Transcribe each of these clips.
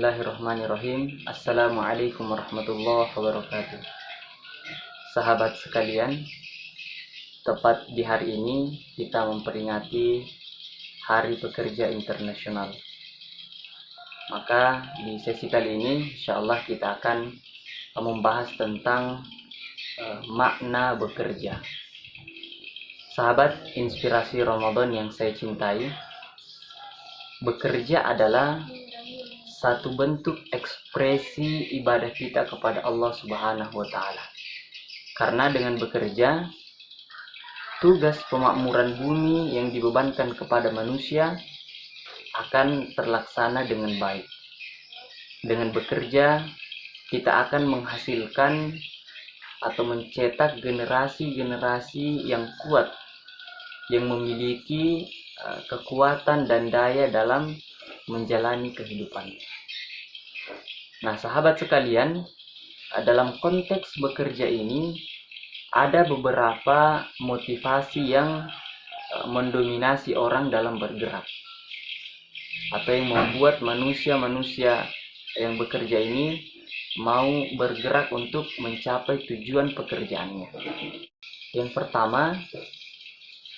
Bismillahirrahmanirrahim. Assalamualaikum warahmatullahi wabarakatuh. Sahabat sekalian, tepat di hari ini kita memperingati Hari Pekerja Internasional. Maka di sesi kali ini insyaallah kita akan membahas tentang makna bekerja. Sahabat inspirasi Ramadan yang saya cintai, bekerja adalah satu bentuk ekspresi ibadah kita kepada Allah Subhanahu wa Ta'ala. Karena dengan bekerja, tugas pemakmuran bumi yang dibebankan kepada manusia akan terlaksana dengan baik. Dengan bekerja, kita akan menghasilkan atau mencetak generasi-generasi yang kuat, yang memiliki kekuatan dan daya dalam menjalani kehidupan. Nah, sahabat sekalian, dalam konteks bekerja ini ada beberapa motivasi yang mendominasi orang dalam bergerak, atau yang membuat manusia-manusia yang bekerja ini mau bergerak untuk mencapai tujuan pekerjaannya. Yang pertama,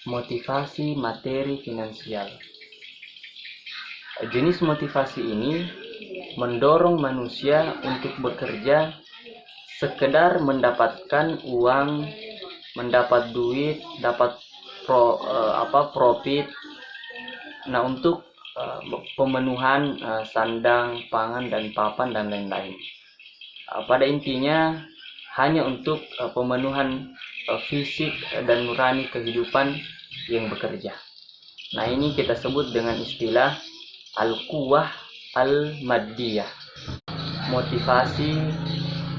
motivasi materi finansial. Jenis motivasi ini mendorong manusia untuk bekerja sekedar mendapatkan uang, mendapat duit, dapat profit. Nah, untuk pemenuhan sandang, pangan dan papan dan lain-lain. Pada intinya hanya untuk pemenuhan fisik dan nurani kehidupan yang bekerja. Nah, ini kita sebut dengan istilah al-quwwah al-maddiyah, motivasi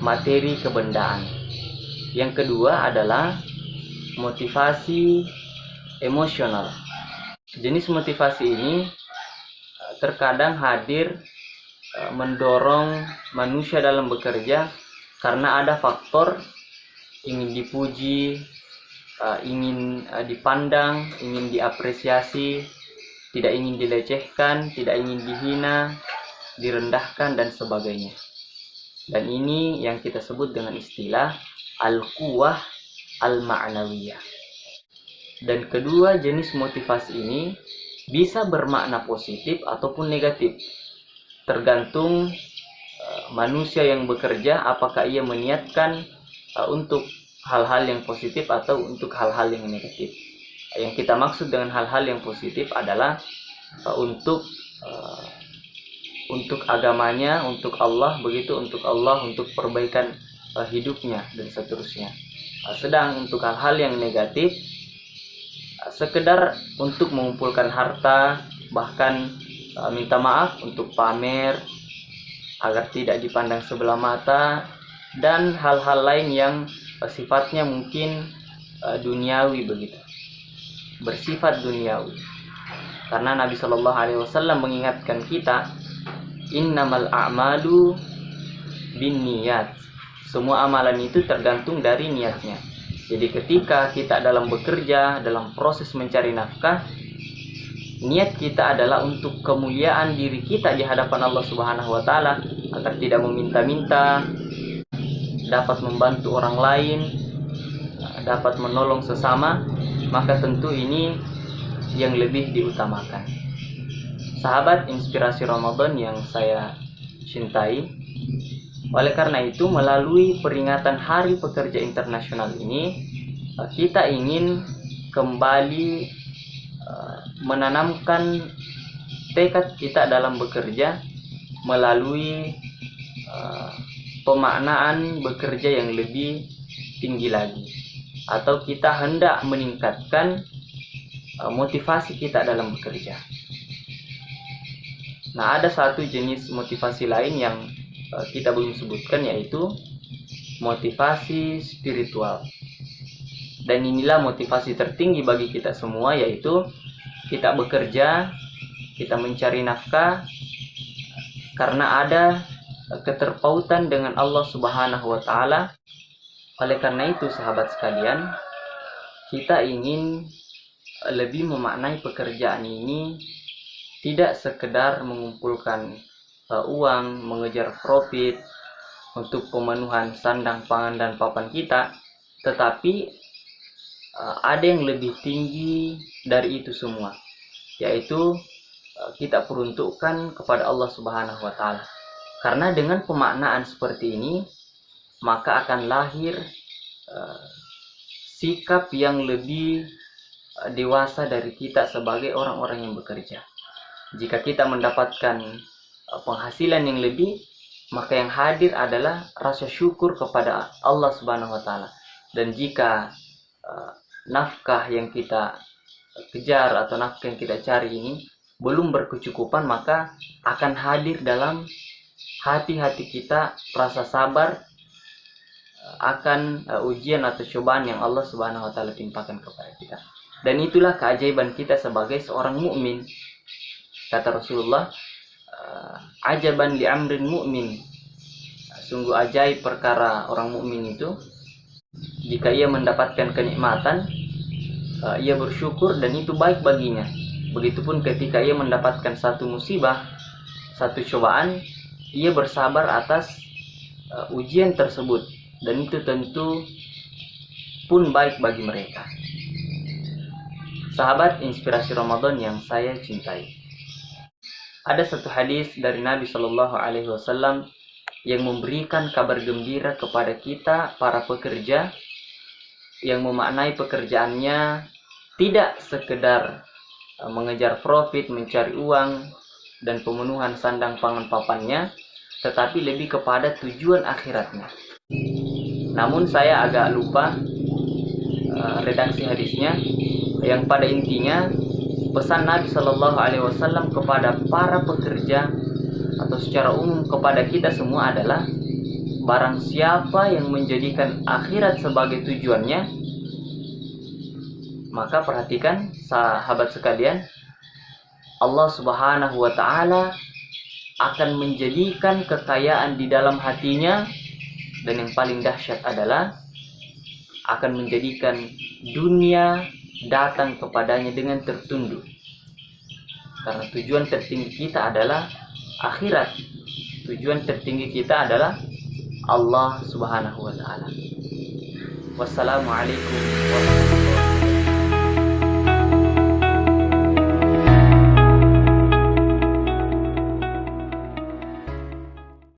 materi kebendaan. Yang kedua adalah motivasi emosional. Jenis motivasi ini terkadang hadir mendorong manusia dalam bekerja karena ada faktor ingin dipuji, ingin dipandang, ingin diapresiasi, tidak ingin dilecehkan, tidak ingin dihina, direndahkan dan sebagainya. Dan ini yang kita sebut dengan istilah al-quwwah al-ma'nawiyah. Dan kedua jenis motivasi ini bisa bermakna positif ataupun negatif, tergantung manusia yang bekerja apakah ia meniatkan untuk hal-hal yang positif atau untuk hal-hal yang negatif. Yang kita maksud dengan hal-hal yang positif adalah untuk agamanya, untuk Allah, begitu untuk Allah, untuk perbaikan hidupnya dan seterusnya. Sedang untuk hal-hal yang negatif, sekedar untuk mengumpulkan harta, bahkan minta maaf untuk pamer agar tidak dipandang sebelah mata, dan hal-hal lain yang sifatnya mungkin duniawi begitu, bersifat duniawi. Karena Nabi Shallallahu Alaihi Wasallam mengingatkan kita, innamal a'malu binniyat, semua amalan itu tergantung dari niatnya. Jadi ketika kita dalam bekerja, dalam proses mencari nafkah, niat kita adalah untuk kemuliaan diri kita di hadapan Allah Subhanahu wa Ta'ala, agar tidak meminta-minta, dapat membantu orang lain, dapat menolong sesama, maka tentu ini yang lebih diutamakan. Sahabat inspirasi Ramadan yang saya cintai, oleh karena itu melalui peringatan Hari Pekerja Internasional ini, kita ingin kembali menanamkan tekad kita dalam bekerja melalui pemaknaan bekerja yang lebih tinggi lagi, atau kita hendak meningkatkan motivasi kita dalam bekerja. Nah, ada satu jenis motivasi lain yang kita belum sebutkan, yaitu motivasi spiritual. Dan inilah motivasi tertinggi bagi kita semua, yaitu kita bekerja, kita mencari nafkah karena ada keterpautan dengan Allah Subhanahu wa Ta'ala. Oleh karena itu, sahabat sekalian, kita ingin lebih memaknai pekerjaan ini tidak sekedar mengumpulkan uang, mengejar profit untuk pemenuhan sandang, pangan, dan papan kita, tetapi ada yang lebih tinggi dari itu semua, yaitu kita peruntukkan kepada Allah Subhanahu wa Ta'ala. Karena dengan pemaknaan seperti ini, maka akan lahir sikap yang lebih dewasa dari kita sebagai orang-orang yang bekerja. Jika kita mendapatkan penghasilan yang lebih, maka yang hadir adalah rasa syukur kepada Allah Subhanahu wa Ta'ala. Dan jika nafkah yang kita kejar atau nafkah yang kita cari ini belum berkecukupan, maka akan hadir dalam hati-hati kita rasa sabar akan ujian atau cobaan yang Allah Subhanahu wa Ta'ala timpakan kepada kita. Dan itulah keajaiban kita sebagai seorang mukmin. Kata Rasulullah, ajaban li amrin mu'min, sungguh ajaib perkara orang mukmin itu, jika ia mendapatkan kenikmatan, ia bersyukur dan itu baik baginya. Begitupun ketika ia mendapatkan satu musibah, satu cobaan, ia bersabar atas ujian tersebut, dan itu tentu pun baik bagi mereka. Sahabat inspirasi Ramadan yang saya cintai, ada satu hadis dari Nabi Shallallahu Alaihi Wasallam yang memberikan kabar gembira kepada kita para pekerja, yang memaknai pekerjaannya tidak sekedar mengejar profit, mencari uang, dan pemenuhan sandang pangan papannya, tetapi lebih kepada tujuan akhiratnya. Namun saya agak lupa redaksi hadisnya, yang pada intinya pesan Nabi Shallallahu Alaihi Wasallam kepada para pekerja atau secara umum kepada kita semua adalah, barang siapa yang menjadikan akhirat sebagai tujuannya, maka perhatikan sahabat sekalian, Allah Subhanahu wa Ta'ala akan menjadikan kekayaan di dalam hatinya, dan yang paling dahsyat adalah akan menjadikan dunia datang kepadanya dengan tertunduk. Karena tujuan tertinggi kita adalah akhirat. Tujuan tertinggi kita adalah Allah Subhanahu wa Ta'ala. Wassalamualaikum warahmatullahi wabarakatuh.